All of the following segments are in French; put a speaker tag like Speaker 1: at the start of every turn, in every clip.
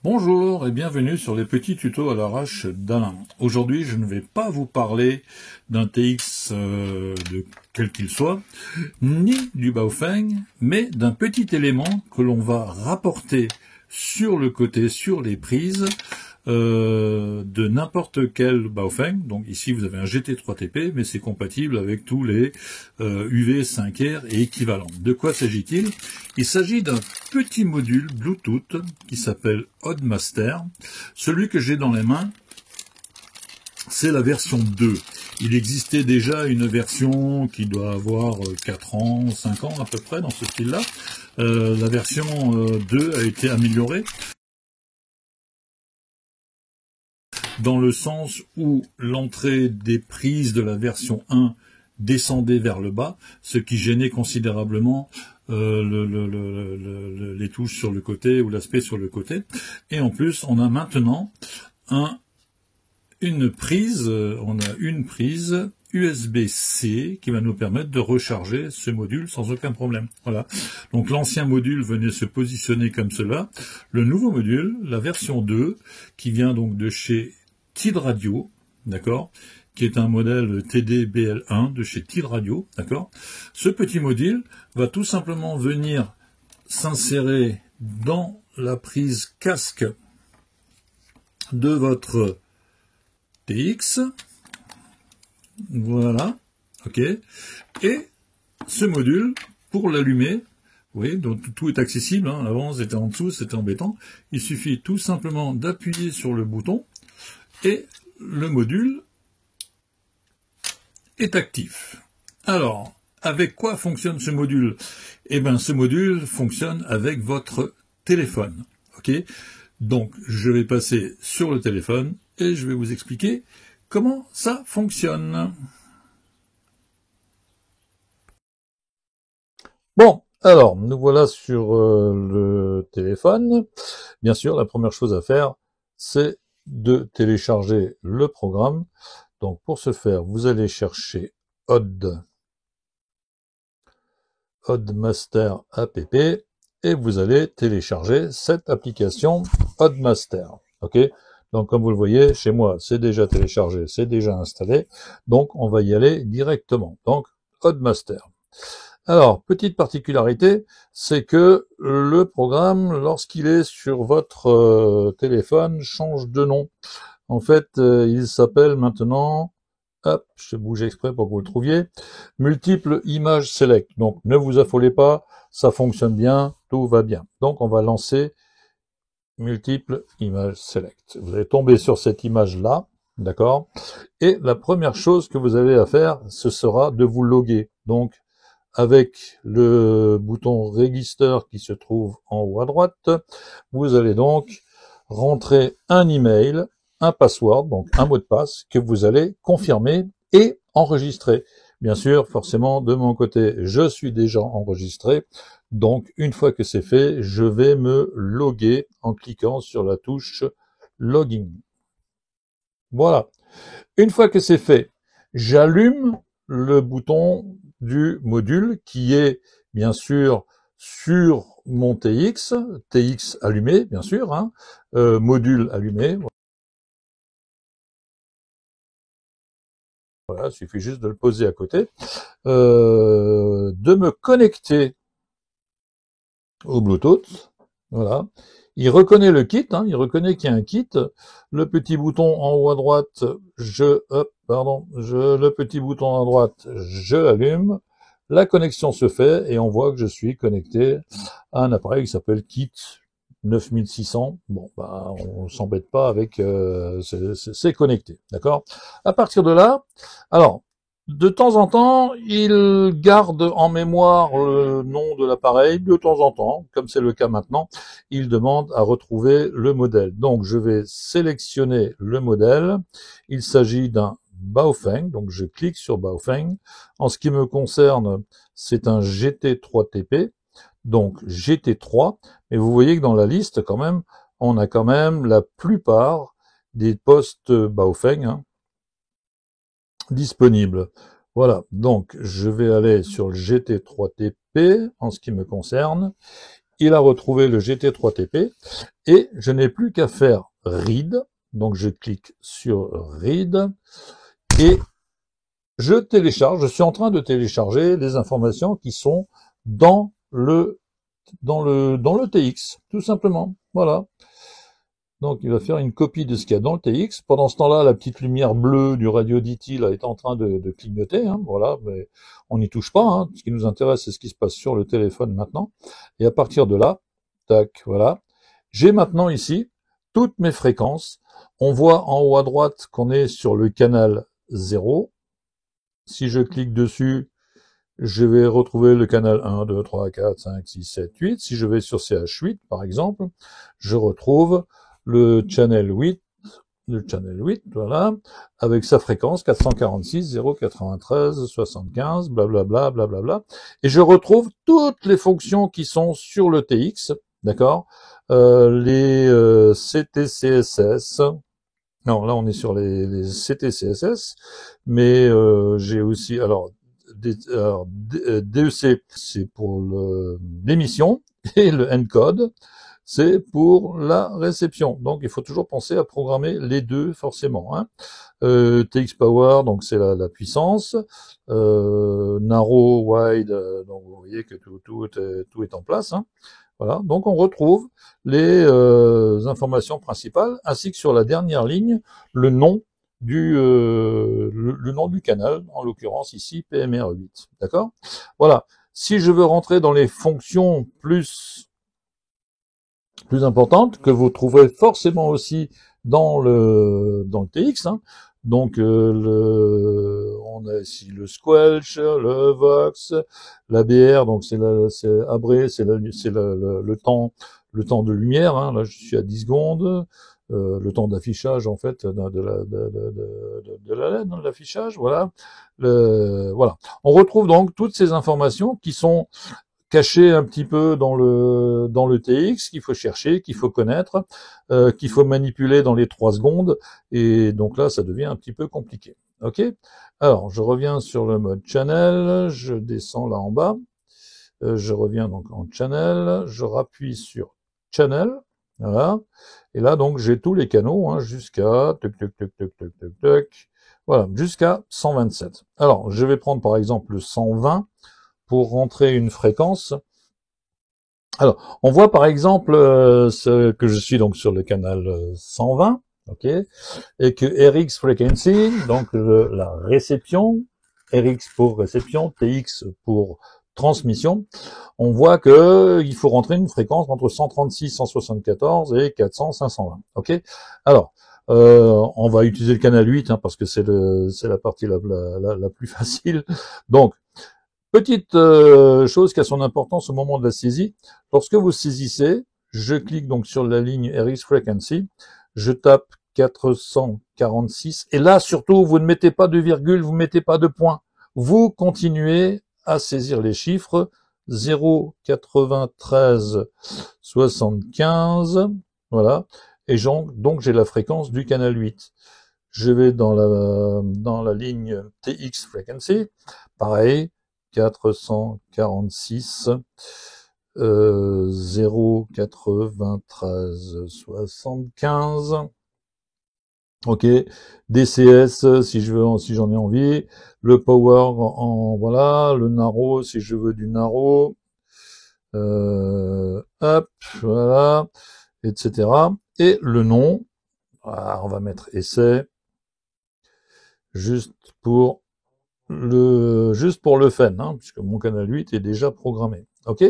Speaker 1: Bonjour et bienvenue sur les petits tutos à l'arrache d'Alain. Aujourd'hui, je ne vais pas vous parler d'un TX de quel qu'il soit, ni du Baofeng, mais d'un petit élément que l'on va rapporter sur le côté, sur les prises de n'importe quel Baofeng. Donc ici, vous avez un GT3TP, mais c'est compatible avec tous les UV 5R et équivalents. De quoi s'agit-il? Il s'agit d'un petit module Bluetooth qui s'appelle Oddmaster. Celui que j'ai dans les mains, c'est la version 2. Il existait déjà une version qui doit avoir 4 ans, 5 ans à peu près dans ce style-là. La version 2 a été améliorée dans le sens où l'entrée des prises de la version 1 descendait vers le bas, ce qui gênait considérablement les touches sur le côté ou l'aspect sur le côté. Et en plus, on a maintenant une prise USB-C qui va nous permettre de recharger ce module sans aucun problème. Voilà. Donc l'ancien module venait se positionner comme cela. Le nouveau module, la version 2, qui vient donc de chez TID Radio, d'accord, qui est un modèle TD-BL1 de chez TID Radio, d'accord. Ce petit module va tout simplement venir s'insérer dans la prise casque de votre TX, voilà, ok, et ce module, pour l'allumer, oui, donc tout est accessible, hein. Avant c'était en dessous, c'était embêtant, il suffit tout simplement d'appuyer sur le bouton, et le module est actif. Alors, avec quoi fonctionne ce module? Eh bien, ce module fonctionne avec votre téléphone, ok. Donc, je vais passer sur le téléphone, et je vais vous expliquer comment ça fonctionne. Bon, alors, nous voilà sur le téléphone. Bien sûr, la première chose à faire, c'est de télécharger le programme. Donc, pour ce faire, vous allez chercher Oddmaster app et vous allez télécharger cette application Oddmaster. Ok? Donc, comme vous le voyez, chez moi, c'est déjà téléchargé, c'est déjà installé. Donc, on va y aller directement. Donc, Oddmaster. Alors, petite particularité, c'est que le programme, lorsqu'il est sur votre téléphone, change de nom. En fait, il s'appelle maintenant, hop, je bouge exprès pour que vous le trouviez, Multiple Image Select. Donc, ne vous affolez pas, ça fonctionne bien, tout va bien. Donc, on va lancer Multiple Image Select. Vous allez tomber sur cette image-là, d'accord? Et la première chose que vous avez à faire, ce sera de vous loguer. Donc, avec le bouton Register qui se trouve en haut à droite, vous allez donc rentrer un email, un password, donc un mot de passe que vous allez confirmer et enregistrer. Bien sûr, forcément, de mon côté, je suis déjà enregistré. Donc, une fois que c'est fait, je vais me loguer en cliquant sur la touche Login. Voilà. Une fois que c'est fait, j'allume le bouton du module qui est bien sûr sur mon TX, TX allumé bien sûr, hein, module allumé. Voilà, il suffit juste de le poser à côté, de me connecter au Bluetooth. Voilà. Il reconnaît le kit, hein, il reconnaît qu'il y a un kit. Le petit bouton en haut à droite, le petit bouton à droite, je l'allume. La connexion se fait et on voit que je suis connecté à un appareil qui s'appelle Kit 9600. Bon, bah, on s'embête pas avec, c'est connecté, d'accord. À partir de là, alors, de temps en temps, il garde en mémoire le nom de l'appareil. De temps en temps, comme c'est le cas maintenant, il demande à retrouver le modèle. Donc, je vais sélectionner le modèle. Il s'agit d'un Baofeng. Donc, je clique sur Baofeng. En ce qui me concerne, c'est un GT3TP. Donc, GT3. Mais vous voyez que dans la liste, quand même, on a quand même la plupart des postes Baofeng, hein, disponible. Voilà, donc je vais aller sur le GT3TP en ce qui me concerne. il a retrouvé le GT3TP, et je n'ai plus qu'à faire read, donc je clique sur read, et je télécharge, je suis en train de télécharger les informations qui sont dans le TX, tout simplement, voilà. Donc il va faire une copie de ce qu'il y a dans le TX. Pendant ce temps-là, la petite lumière bleue du radio DT là est en train de clignoter, hein, voilà, mais on n'y touche pas, hein. Ce qui nous intéresse, c'est ce qui se passe sur le téléphone maintenant. Et à partir de là, tac, voilà, j'ai maintenant ici toutes mes fréquences. On voit en haut à droite qu'on est sur le canal 0. Si je clique dessus, je vais retrouver le canal 1, 2, 3, 4, 5, 6, 7, 8. Si je vais sur CH8, par exemple, je retrouve le channel 8, voilà, avec sa fréquence 446, 093, 75, blablabla, blablabla. Et je retrouve toutes les fonctions qui sont sur le TX, d'accord, les CTCSS. Non, là on est sur les CTCSS, mais j'ai aussi, alors DEC, c'est pour l'émission, et le encode, c'est pour la réception. Donc il faut toujours penser à programmer les deux forcément, hein. TX Power, donc c'est la puissance, narrow, wide, donc vous voyez que tout est en place, hein. Voilà, donc on retrouve les informations principales, ainsi que sur la dernière ligne, le nom le nom du canal, en l'occurrence ici PMR8, d'accord? Voilà. Si je veux rentrer dans les fonctions plus importantes, que vous trouverez forcément aussi dans le TX, hein, donc on a ici le squelch, le vox, l'ABR, donc c'est abré, c'est le temps de lumière, hein, là je suis à 10 secondes. Le temps d'affichage en fait de la LED, de l'affichage, voilà. Voilà. On retrouve donc toutes ces informations qui sont cachées un petit peu dans le TX, qu'il faut chercher, qu'il faut connaître, qu'il faut manipuler dans les 3 secondes, et donc là ça devient un petit peu compliqué. Ok. Alors je reviens sur le mode channel, je descends là en bas, je reviens donc en channel, je rappuie sur channel. Voilà. Et là, donc, j'ai tous les canaux, hein, jusqu'à, voilà, jusqu'à 127. Alors, je vais prendre, par exemple, le 120 pour rentrer une fréquence. Alors, on voit, par exemple, que je suis donc sur le canal 120, ok, et que RX Frequency, donc la réception, RX pour réception, TX pour transmission, on voit que il faut rentrer une fréquence entre 136, 174 et 400, 520. Ok. Alors, on va utiliser le canal 8 hein, parce que c'est la partie la plus facile. Donc, petite chose qui a son importance au moment de la saisie. Lorsque vous saisissez, je clique donc sur la ligne RX Frequency, je tape 446 et là surtout vous ne mettez pas de virgule, vous ne mettez pas de point. Vous continuez à saisir les chiffres 0,93 75, voilà, et donc j'ai la fréquence du canal 8. Je vais dans la ligne TX Frequency, pareil, 446 0,93 75. Ok, DCS si j'en ai envie, le power voilà, le narrow si je veux du narrow, hop, voilà, etc. Et le nom, voilà, on va mettre essai, juste pour le fun, hein, puisque mon canal 8 est déjà programmé. Ok,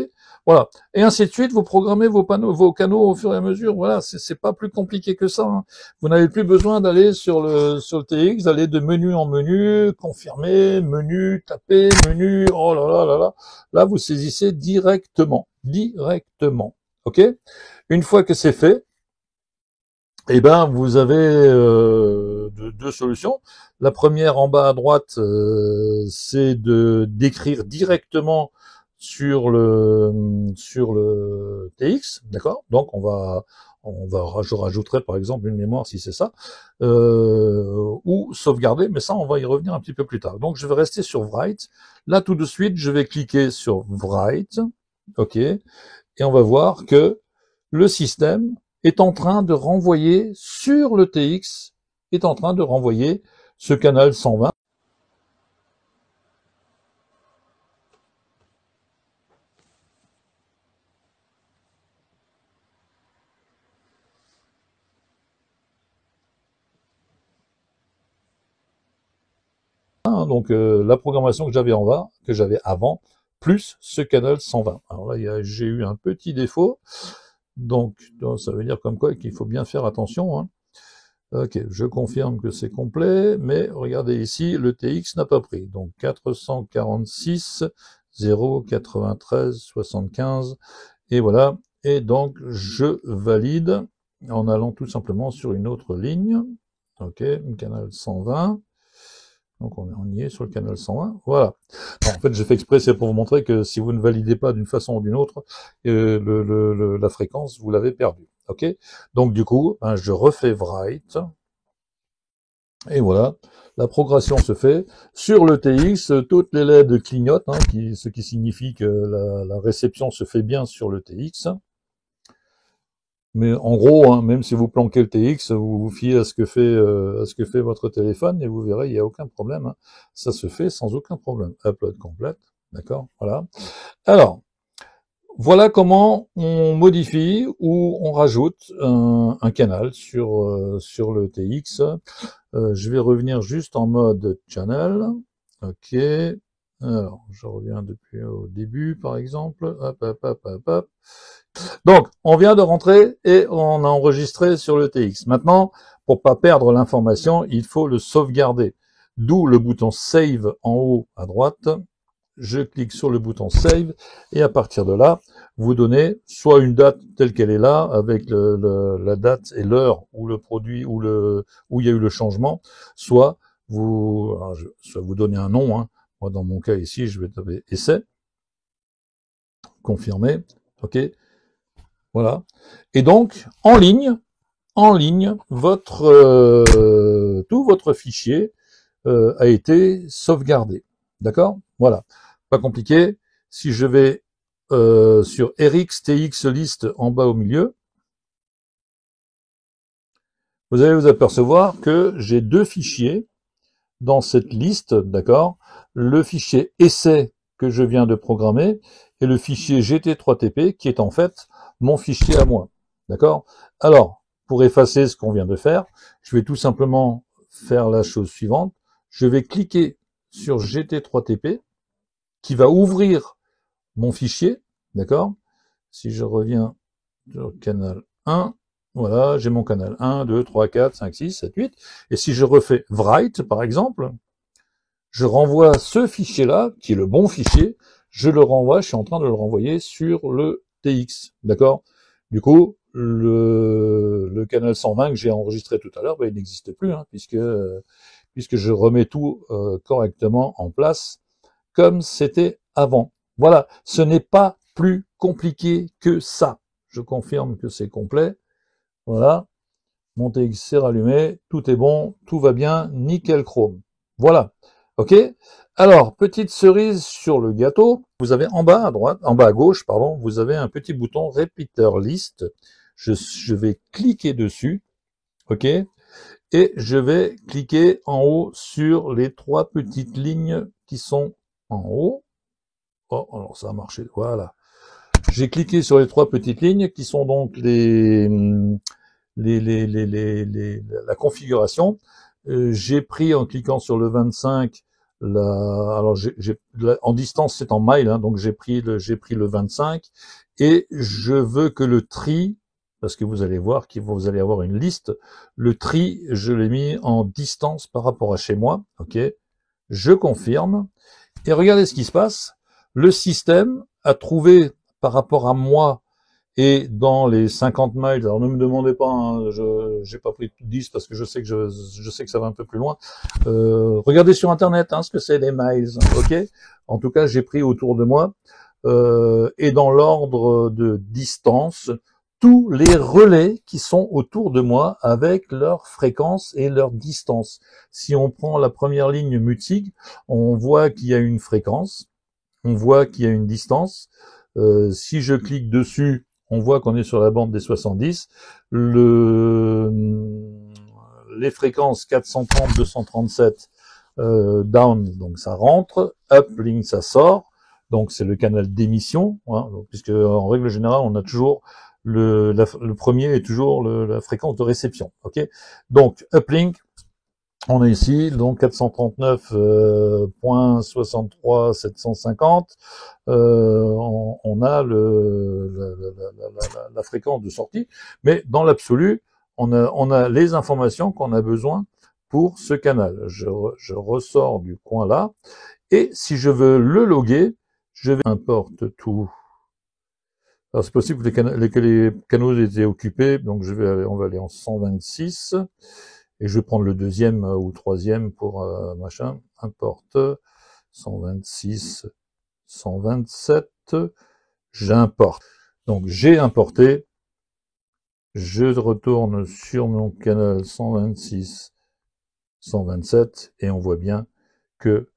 Speaker 1: voilà, et ainsi de suite. Vous programmez vos canaux au fur et à mesure. Voilà, c'est pas plus compliqué que ça, hein. Vous n'avez plus besoin d'aller sur le TX, d'aller de menu en menu, confirmer, menu, taper, menu. Oh là là là là. Là, vous saisissez directement. Ok. Une fois que c'est fait, eh ben, vous avez deux solutions. La première en bas à droite, c'est d'écrire directement sur le TX, d'accord. Donc je rajouterai par exemple une mémoire si c'est ça, ou sauvegarder, mais ça on va y revenir un petit peu plus tard. Donc je vais rester sur Write. Là tout de suite, je vais cliquer sur Write, ok, et on va voir que le système est en train de renvoyer sur le TX, est en train de renvoyer ce canal 120. Donc la programmation que j'avais avant, plus ce canal 120. Alors là, j'ai eu un petit défaut, donc ça veut dire comme quoi qu'il faut bien faire attention. Hein. Ok, je confirme que c'est complet, mais regardez ici, le TX n'a pas pris. Donc 446 0 93 75 et voilà. Et donc je valide en allant tout simplement sur une autre ligne. Ok, canal 120. Donc on y est sur le canal 120, voilà. En fait, j'ai fait exprès, c'est pour vous montrer que si vous ne validez pas d'une façon ou d'une autre, la fréquence, vous l'avez perdue. Ok. Donc du coup, je refais write, et voilà, la progression se fait. Sur le TX, toutes les LED clignotent, hein, ce qui signifie que la réception se fait bien sur le TX. Mais en gros, hein, même si vous planquez le TX, vous vous fiez à ce que fait votre téléphone et vous verrez, il n'y a aucun problème. Hein. Ça se fait sans aucun problème. Upload complète, d'accord, voilà. Alors, voilà comment on modifie ou on rajoute un canal sur le TX. Je vais revenir juste en mode channel. Ok. Alors, je reviens depuis au début, par exemple. Hop, hop, hop, hop, hop. Donc, on vient de rentrer et on a enregistré sur le TX. Maintenant, pour pas perdre l'information, il faut le sauvegarder. D'où le bouton Save en haut à droite. Je clique sur le bouton Save et à partir de là, vous donnez soit une date telle qu'elle est là, avec la date et l'heure où le produit, où il y a eu le changement, soit soit vous donnez un nom. Hein. Moi, dans mon cas ici, je vais taper essai, confirmer, ok. Voilà. Et donc, en ligne, tout votre fichier a été sauvegardé. D'accord? Voilà. Pas compliqué. Si je vais sur RxTX list en bas au milieu, vous allez vous apercevoir que j'ai deux fichiers dans cette liste, d'accord? Le fichier essai que je viens de programmer et le fichier GT3TP qui est en fait mon fichier à moi. D'accord? Alors, pour effacer ce qu'on vient de faire, je vais tout simplement faire la chose suivante. Je vais cliquer sur GT3TP qui va ouvrir mon fichier. D'accord? Si je reviens sur canal 1, voilà, j'ai mon canal 1, 2, 3, 4, 5, 6, 7, 8. Et si je refais write, par exemple, je renvoie ce fichier-là, qui est le bon fichier, je le renvoie, je suis en train de le renvoyer sur le TX, d'accord? Du coup, le canal 120 que j'ai enregistré tout à l'heure, il n'existe plus, hein, puisque je remets tout correctement en place, comme c'était avant. Voilà, ce n'est pas plus compliqué que ça. Je confirme que c'est complet. Voilà, mon TX s'est rallumé, tout est bon, tout va bien, nickel chrome. Voilà. Ok. Alors, petite cerise sur le gâteau. Vous avez en bas à droite, en bas à gauche, pardon, vous avez un petit bouton Repeater List. Je vais cliquer dessus. Ok. Et je vais cliquer en haut sur les trois petites lignes qui sont en haut. Oh, alors ça a marché. Voilà. J'ai cliqué sur les trois petites lignes qui sont donc la configuration. J'ai pris en cliquant sur le 25 alors en distance c'est en mile, hein, donc j'ai pris le 25 et je veux que le tri, parce que vous allez voir que vous allez avoir une liste, le tri je l'ai mis en distance par rapport à chez moi, ok. Je confirme et regardez ce qui se passe. Le système a trouvé par rapport à moi et dans les 50 miles, alors ne me demandez pas, hein, je j'ai pas pris 10 parce que je sais que ça va un peu plus loin. Regardez sur internet ce que c'est les miles, ok. En tout cas, j'ai pris autour de moi et dans l'ordre de distance tous les relais qui sont autour de moi avec leur fréquence et leur distance. Si on prend la première ligne mutig, on voit qu'il y a une fréquence, on voit qu'il y a une distance. Si je clique dessus, on voit qu'on est sur la bande des 70. Les fréquences 430, 237 down, donc ça rentre. Uplink, ça sort. Donc c'est le canal d'émission, hein, puisque en règle générale, on a toujours le premier est toujours la fréquence de réception. Ok. Donc uplink, on a ici donc 439.63 750. On a la fréquence de sortie, mais dans l'absolu, on a les informations qu'on a besoin pour ce canal. Je ressors du coin là, et si je veux le loguer, je vais importe tout. Alors c'est possible que les canaux étaient occupés, donc on va aller en 126. Et je vais prendre le deuxième ou troisième pour machin. Importe 126, 127. J'importe. Donc j'ai importé. Je retourne sur mon canal 126, 127 et on voit bien que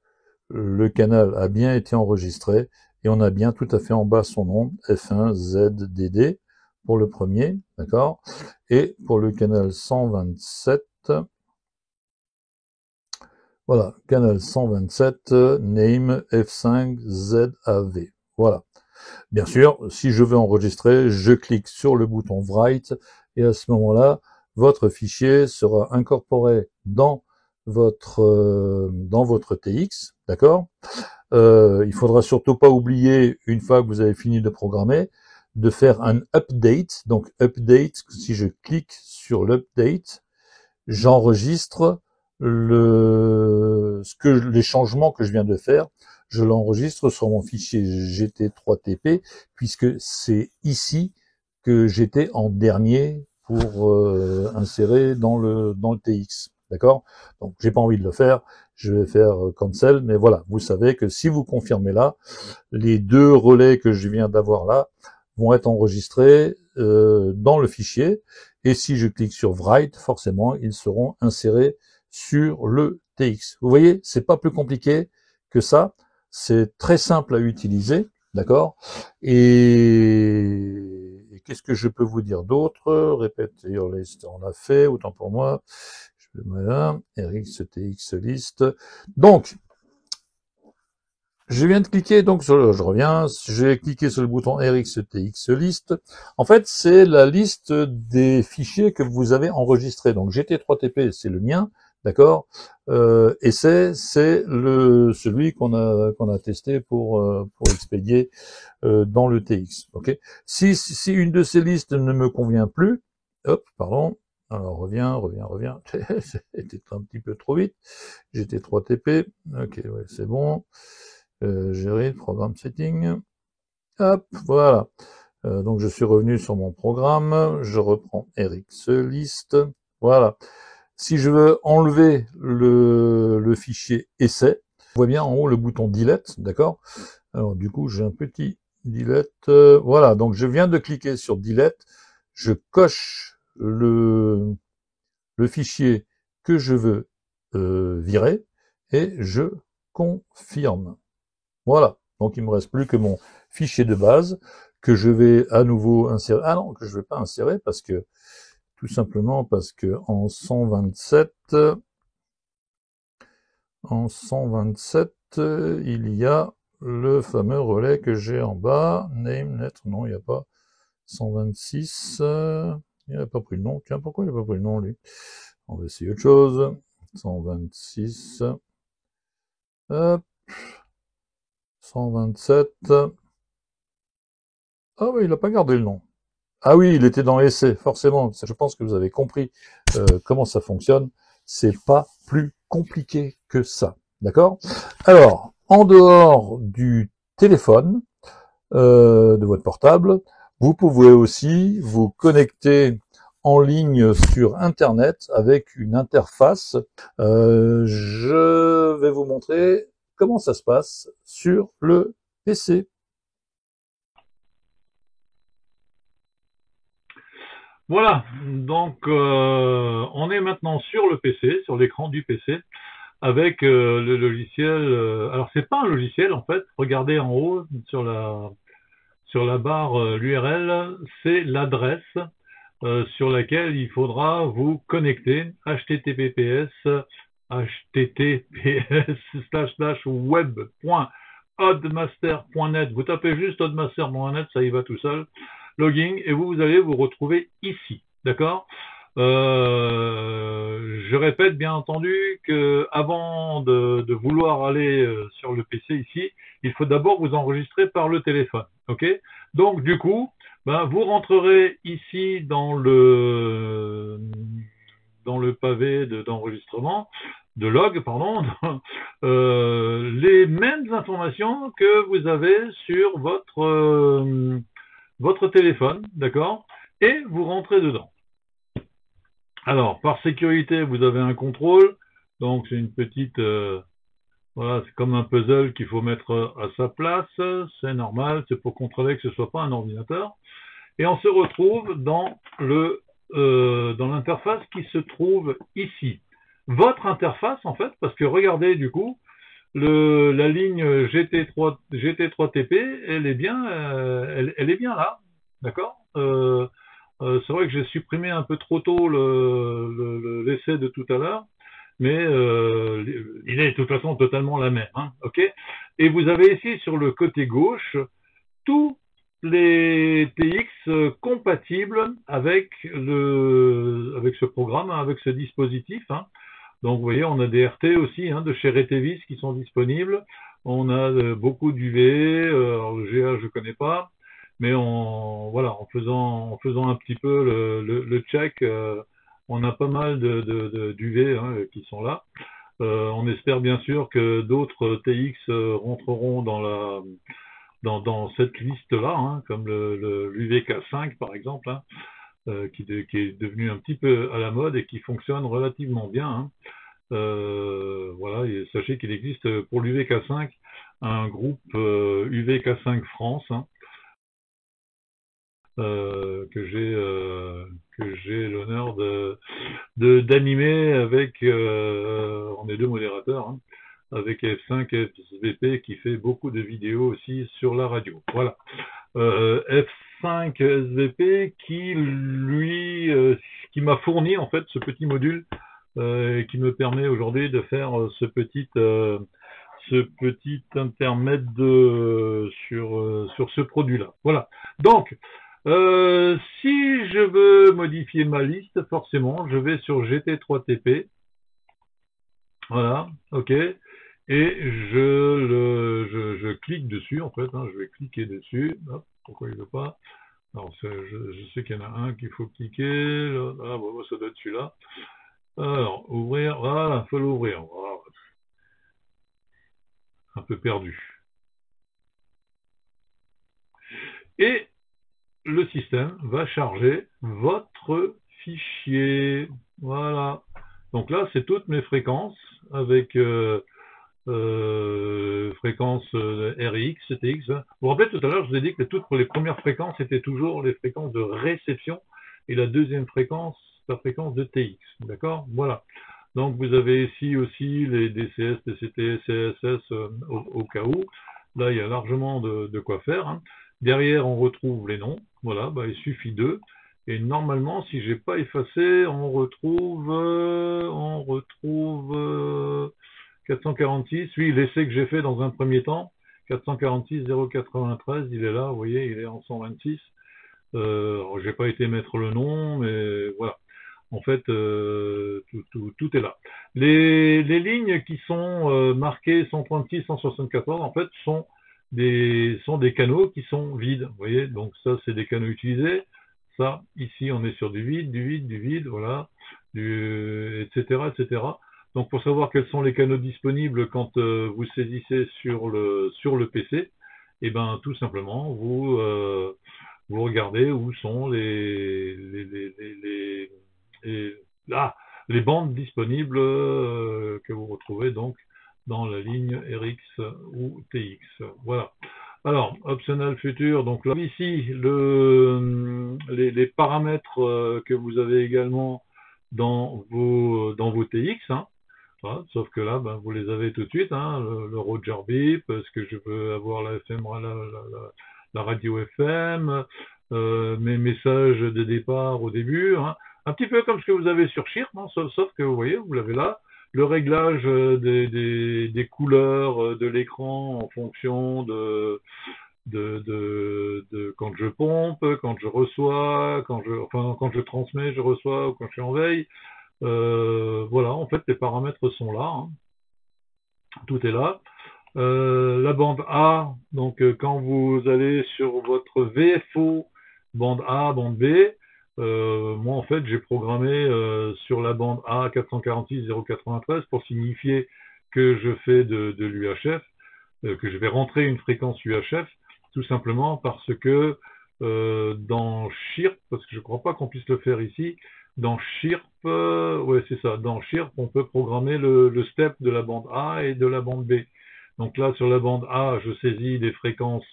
Speaker 1: le canal a bien été enregistré et on a bien tout à fait en bas son nom, F1ZDD pour le premier, d'accord? Et pour le canal 127, voilà, canal 127, name F5ZAV. Voilà. Bien sûr, si je veux enregistrer, je clique sur le bouton Write et à ce moment-là, votre fichier sera incorporé dans votre TX, d'accord? Il faudra surtout pas oublier, une fois que vous avez fini de programmer, de faire un update. Donc update, si je clique sur l'update, j'enregistre les changements que je viens de faire, je l'enregistre sur mon fichier GT3TP, puisque c'est ici que j'étais en dernier pour insérer dans le TX. D'accord? Donc j'ai pas envie de le faire, je vais faire cancel, mais voilà, vous savez que si vous confirmez là, les deux relais que je viens d'avoir là vont être enregistrés dans le fichier, et si je clique sur Write, forcément, ils seront insérés sur le TX. Vous voyez, c'est pas plus compliqué que ça, c'est très simple à utiliser, d'accord? Et qu'est-ce que je peux vous dire d'autre? Répète your list, on l'a fait, autant pour moi. Je vais mettre là, RX TX list. Donc, je viens de cliquer, donc je reviens, j'ai cliqué sur le bouton RxTX list. En fait, c'est la liste des fichiers que vous avez enregistrés. Donc GT3TP, c'est le mien, d'accord, et c'est celui qu'on a testé pour expédier dans le TX. Ok. Si une de ces listes ne me convient plus, hop, pardon. Alors reviens. C'était un petit peu trop vite. GT3TP, ok, ouais, c'est bon. Gérer le programme setting. Hop, voilà. Donc je suis revenu sur mon programme, je reprends RX list. Voilà. Si je veux enlever le fichier essai, on voit bien en haut le bouton delete, d'accord? Alors du coup j'ai un petit delete. Voilà, donc je viens de cliquer sur delete, je coche le fichier que je veux virer et je confirme. Voilà, donc il me reste plus que mon fichier de base que je vais à nouveau insérer. Ah non, que je vais pas insérer parce que tout simplement parce que en 127, il y a le fameux relais que j'ai en bas, name net, non, il n'y a pas 126, il n'a pas pris le nom. Tiens, pourquoi il n'a pas pris le nom lui? On va essayer autre chose. 126, hop, 127. Ah oui, il n'a pas gardé le nom. Ah oui, il était dans essai, forcément. Je pense que vous avez compris comment ça fonctionne. C'est pas plus compliqué que ça. D'accord? Alors, en dehors du téléphone, de votre portable, vous pouvez aussi vous connecter en ligne sur Internet avec une interface. Je vais vous montrer comment ça se passe sur le PC. Voilà, donc on est maintenant sur le PC, sur l'écran du PC, avec le logiciel. Alors c'est pas un logiciel en fait. Regardez en haut sur sur la barre l'URL, c'est l'adresse sur laquelle il faudra vous connecter. https://web.odmaster.net. Vous tapez juste odmaster.net, ça y va tout seul. Login, et vous allez vous retrouver ici. D'accord? Je répète bien entendu que avant de vouloir aller sur le PC ici, il faut d'abord vous enregistrer par le téléphone. Ok? Donc du coup, vous rentrerez ici dans le pavé d'enregistrement, de log, pardon, les mêmes informations que vous avez sur votre téléphone, d'accord? Et vous rentrez dedans. Alors, par sécurité, vous avez un contrôle. Donc, c'est une petite... voilà, c'est comme un puzzle qu'il faut mettre à sa place. C'est normal, c'est pour contrôler que ce ne soit pas un ordinateur. Et on se retrouve dans l'interface qui se trouve ici. Votre interface, en fait, parce que regardez, du coup, la ligne GT3TP, elle est bien là. D'accord? C'est vrai que j'ai supprimé un peu trop tôt l'essai de tout à l'heure, mais il est de toute façon totalement la même. Hein, ok? Et vous avez ici sur le côté gauche tous les TX compatibles avec ce programme, avec ce dispositif. Hein. Donc vous voyez, on a des RT aussi de chez Retevis qui sont disponibles. On a beaucoup d'UV, le GA je connais pas. Mais voilà, en faisant un petit peu le check, on a pas mal d'UV qui sont là. On espère bien sûr que d'autres TX rentreront dans cette liste-là, comme l'UVK5 par exemple, qui est devenu un petit peu à la mode et qui fonctionne relativement bien. Voilà, et sachez qu'il existe pour l'UVK5 un groupe UVK5 France, que j'ai l'honneur d'animer avec, on est deux modérateurs, avec F5 SVP qui fait beaucoup de vidéos aussi sur la radio. Voilà. F5 SVP qui m'a fourni en fait ce petit module qui me permet aujourd'hui de faire ce petit intermède sur ce produit-là. Voilà. Donc, si je veux modifier ma liste, forcément, je vais sur GT3TP. Voilà, ok. Et je clique dessus, en fait. Je vais cliquer dessus. Hop, pourquoi il ne veut pas? Alors, je sais qu'il y en a un qu'il faut cliquer. Ah, bon, ça doit être celui-là. Alors, ouvrir. Voilà, il faut l'ouvrir. Voilà. Un peu perdu. Et le système va charger votre fichier. Voilà. Donc là, c'est toutes mes fréquences avec fréquences RX, CTX. Vous vous rappelez tout à l'heure, je vous ai dit que pour les premières fréquences, c'était toujours les fréquences de réception et la deuxième fréquence, la fréquence de TX. D'accord? Voilà. Donc vous avez ici aussi les DCS, DCT, CSS au cas où. Là, il y a largement de quoi faire. Derrière, on retrouve les noms. Voilà, il suffit d'eux. Et normalement, si j'ai pas effacé, on retrouve 446. Oui, l'essai que j'ai fait dans un premier temps, 446 093, il est là, vous voyez, il est en 126. J'ai pas été mettre le nom, mais voilà. En fait, tout est là. Les lignes qui sont marquées 136, 174, en fait, sont des canaux qui sont vides. Vous voyez, donc ça, c'est des canaux utilisés. Ça, ici, on est sur du vide, voilà, etc., etc. Donc, pour savoir quels sont les canaux disponibles quand vous saisissez sur le PC, et ben, tout simplement, vous regardez où sont les bandes disponibles que vous retrouvez donc dans la ligne RX ou TX. Voilà. Alors, optionnel futur, donc là, ici, les paramètres que vous avez également dans vos TX, voilà, sauf que là, vous les avez tout de suite, le Roger Beep, est-ce que je veux avoir la la radio FM, mes messages de départ au début, hein. Un petit peu comme ce que vous avez sur Chirp, hein, sauf que vous voyez, vous l'avez là, le réglage des couleurs de l'écran en fonction de quand je pompe, quand je reçois, quand je transmets, je reçois, ou quand je suis en veille. Voilà, en fait, les paramètres sont là, hein. Tout est là. La bande A, donc quand vous allez sur votre VFO, bande A, bande B, moi en fait j'ai programmé sur la bande A 446,093 pour signifier que je fais de l'UHF, que je vais rentrer une fréquence UHF, tout simplement parce que dans Chirp, parce que je ne crois pas qu'on puisse le faire ici, dans Chirp, ouais c'est ça, dans Chirp on peut programmer le step de la bande A et de la bande B. Donc là, sur la bande A, je saisis des fréquences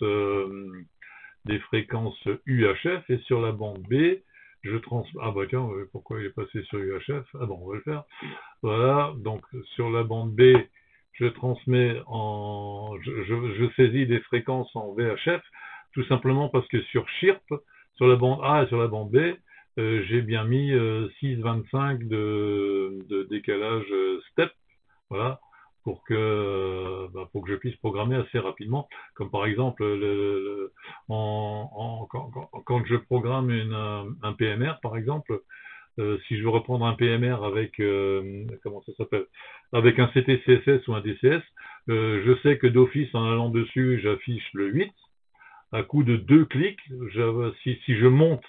Speaker 1: UHF, et sur la bande B, je transmets. Ah bah tiens, pourquoi il est passé sur UHF? Ah bon, on va le faire. Voilà, donc sur la bande B, je transmets je saisis des fréquences en VHF, tout simplement parce que sur Chirp, sur la bande A et sur la bande B, j'ai bien mis 6,25 de décalage step, voilà, pour que je puisse programmer assez rapidement. Comme par exemple, quand je programme un PMR, par exemple, si je veux reprendre un PMR avec comment ça s'appelle, avec un CT-CSS ou un DCS, je sais que d'office, en allant dessus, j'affiche le 8. À coup de 2 clics, si je monte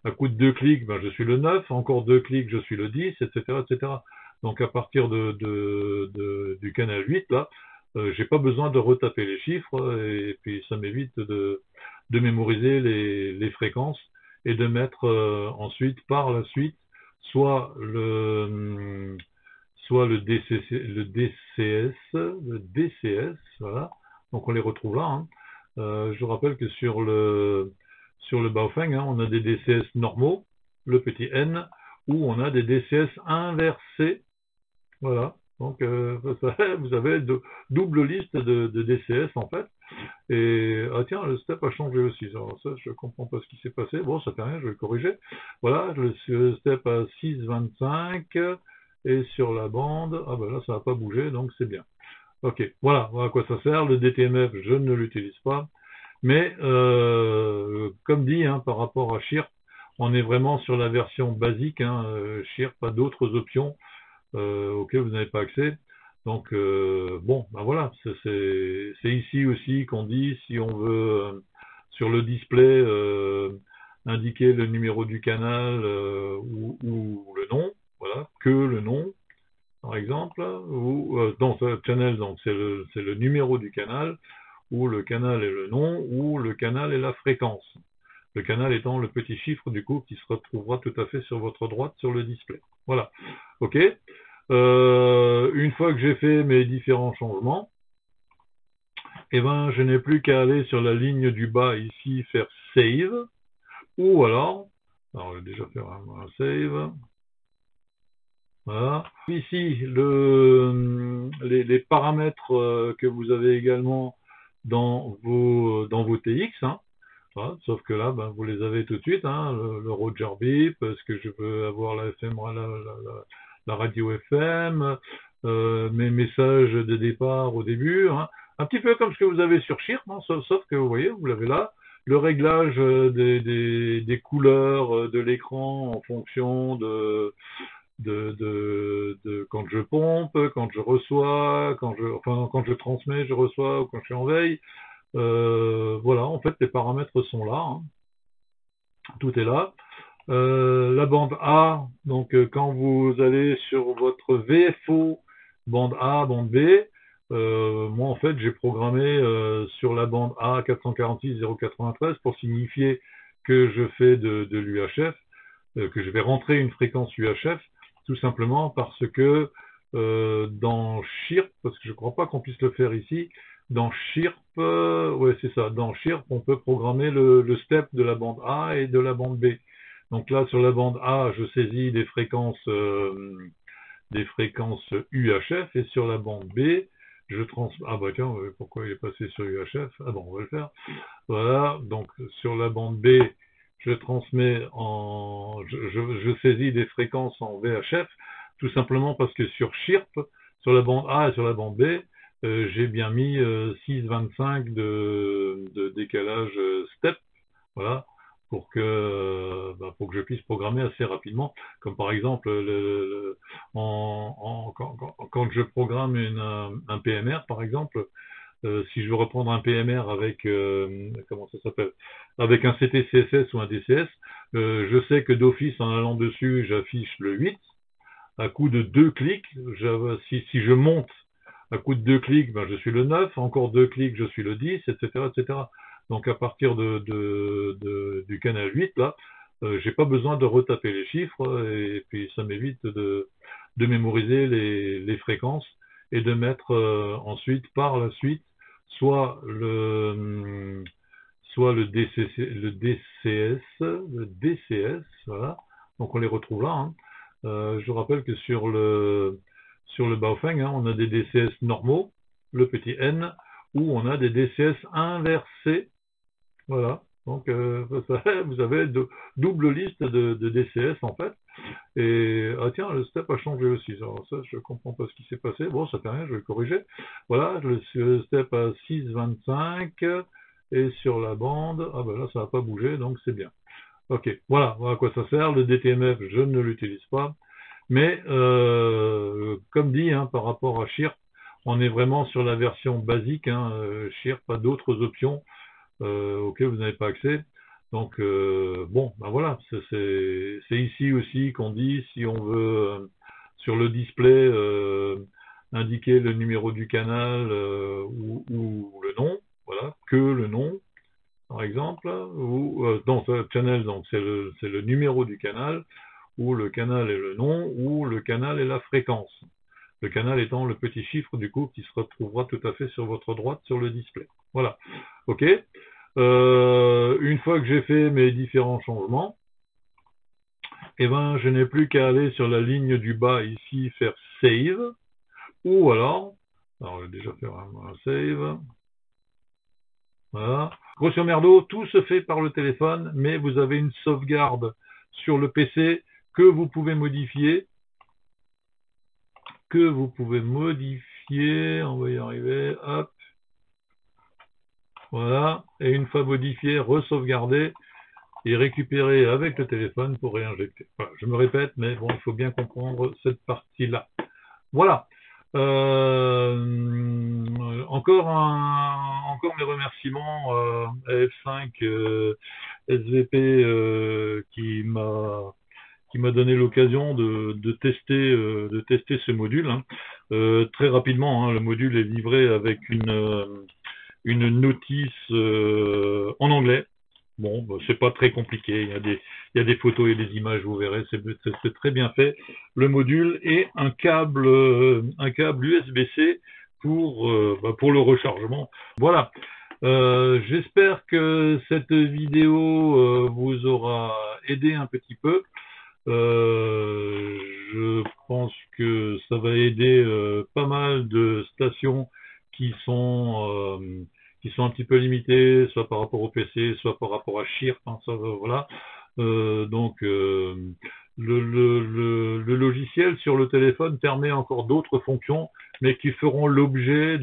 Speaker 1: à coup de 2 clics, je suis le 9, encore 2 clics, je suis le 10, etc., etc. Donc à partir du canal 8, là, j'ai pas besoin de retaper les chiffres, et puis ça m'évite de mémoriser les fréquences et de mettre ensuite, par la suite, soit le DCS, voilà. Donc on les retrouve là, hein. Je rappelle que sur le Baofeng, hein, on a des DCS normaux, le petit n, ou on a des DCS inversés. Voilà. Donc vous avez double liste de DCS en fait. Et ah tiens, le step a changé aussi. Alors ça, je comprends pas ce qui s'est passé. Bon, ça fait rien, je vais le corriger. Voilà, le step à 6,25 et sur la bande, ah ben là ça n'a pas bougé, donc c'est bien. Ok, voilà à quoi ça sert. Le DTMF, je ne l'utilise pas. Mais comme dit, hein, par rapport à Chirp, on est vraiment sur la version basique, hein, Chirp, pas d'autres options auxquelles vous n'avez pas accès. Donc bon, voilà, c'est ici aussi qu'on dit si on veut sur le display indiquer le numéro du canal ou le nom, voilà, que le nom par exemple, ou non, channel, donc c'est le numéro du canal, ou le canal est le nom, ou le canal est la fréquence. Le canal étant le petit chiffre du coup qui se retrouvera tout à fait sur votre droite sur le display. Voilà. Ok. Une fois que j'ai fait mes différents changements, eh ben, je n'ai plus qu'à aller sur la ligne du bas ici, faire Save, ou alors je vais déjà faire un Save. Voilà. Ici, les paramètres que vous avez également dans vos TX, hein. Voilà. Sauf que là, vous les avez tout de suite, hein, le Roger Beep, parce que je veux avoir la FM, la radio FM, mes messages de départ au début, hein. Un petit peu comme ce que vous avez sur Chirp, hein, sauf que vous voyez, vous l'avez là, le réglage des couleurs de l'écran en fonction quand je pompe, quand je reçois, quand je transmets, je reçois, ou quand je suis en veille. Voilà, en fait, les paramètres sont là, hein. Tout est là. La bande A, donc quand vous allez sur votre VFO, bande A, bande B, moi en fait j'ai programmé sur la bande A 446,093 pour signifier que je fais de l'UHF, que je vais rentrer une fréquence UHF, tout simplement parce que dans Chirp, parce que je ne crois pas qu'on puisse le faire ici, dans Chirp, ouais c'est ça, dans Chirp on peut programmer le step de la bande A et de la bande B. Donc là sur la bande A je saisis des fréquences UHF, et sur la bande B Ah bah tiens, pourquoi il est passé sur UHF? Ah bon, on va le faire. Voilà, donc sur la bande B, je transmets je saisis des fréquences en VHF, tout simplement parce que sur Chirp, sur la bande A et sur la bande B, j'ai bien mis 6,25 de décalage step, voilà, pour que je puisse programmer assez rapidement. Comme par exemple, quand je programme un PMR, par exemple, si je veux reprendre un PMR avec comment ça s'appelle, avec un CT-CSS ou un DCS, je sais que d'office en allant dessus, j'affiche le 8. À coup de 2 clics, si je monte à coup de 2 clics, ben, je suis le 9, encore 2 clics, je suis le 10, etc., etc. Donc à partir du canal 8, là, j'ai pas besoin de retaper les chiffres, et puis ça m'évite de mémoriser les fréquences et de mettre ensuite, par la suite, soit le DCS, voilà. Donc on les retrouve là, hein. Je rappelle que sur le Baofeng, hein, on a des DCS normaux, le petit n, ou on a des DCS inversés. Voilà. Donc vous avez double liste de DCS en fait. Et ah tiens, le step a changé aussi. Alors ça, je comprends pas ce qui s'est passé. Bon, ça fait rien, je vais le corriger. Voilà, le step à 6,25 et sur la bande, ah ben là ça n'a pas bougé, donc c'est bien. Ok, voilà à quoi ça sert. Le DTMF, je ne l'utilise pas. Mais comme dit, hein, par rapport à Chirp, on est vraiment sur la version basique, hein, Chirp, pas d'autres options auxquelles vous n'avez pas accès. Donc bon, ben voilà, c'est ici aussi qu'on dit si on veut sur le display indiquer le numéro du canal ou le nom, voilà, que le nom par exemple, ou non, channel, donc c'est le numéro du canal, ou le canal est le nom, ou le canal est la fréquence. Le canal étant le petit chiffre du coup qui se retrouvera tout à fait sur votre droite sur le display. Voilà. Ok. Une fois que j'ai fait mes différents changements, eh ben, je n'ai plus qu'à aller sur la ligne du bas ici, faire Save, ou alors je vais déjà faire un Save. Voilà. Grosso merdo, tout se fait par le téléphone, mais vous avez une sauvegarde sur le PC que vous pouvez modifier. On va y arriver, hop. Voilà. Et une fois modifié, re-sauvegarder et récupérer avec le téléphone pour réinjecter. Voilà. Je me répète, mais bon, il faut bien comprendre cette partie-là. Voilà. Encore mes remerciements à F5 SVP qui m'a donné l'occasion de tester ce module, hein. Très rapidement, hein, le module est livré avec une notice en anglais. Bon, bah, c'est pas très compliqué. Il y a des photos et des images, vous verrez, c'est très bien fait. Le module et un câble USB-C pour le rechargement. Voilà. J'espère que cette vidéo vous aura aidé un petit peu. Je pense que ça va aider pas mal de stations qui sont un petit peu limitées, soit par rapport au PC, soit par rapport à Chirp, hein, ça, voilà. Donc le logiciel sur le téléphone permet encore d'autres fonctions, mais qui feront l'objet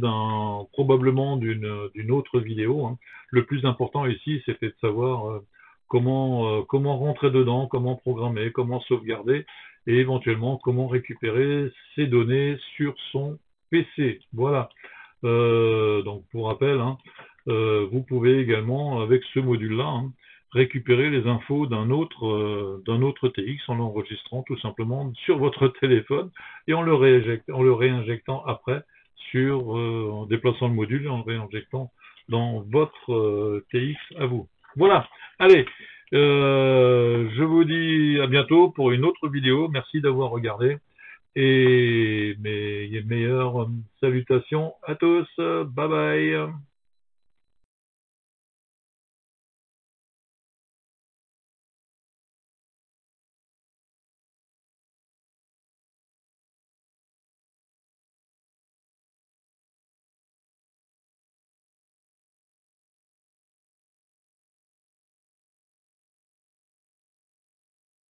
Speaker 1: probablement d'une autre vidéo, hein. Le plus important ici, c'était de savoir comment rentrer dedans, comment programmer, comment sauvegarder et éventuellement comment récupérer ces données sur son PC. Voilà. Donc pour rappel, hein, vous pouvez également avec ce module-là, hein, récupérer les infos d'un autre TX en l'enregistrant tout simplement sur votre téléphone et en le réinjectant après en déplaçant le module et en le réinjectant dans votre TX à vous. Voilà. Allez, je vous dis à bientôt pour une autre vidéo. Merci d'avoir regardé et mes meilleures salutations à tous. Bye bye.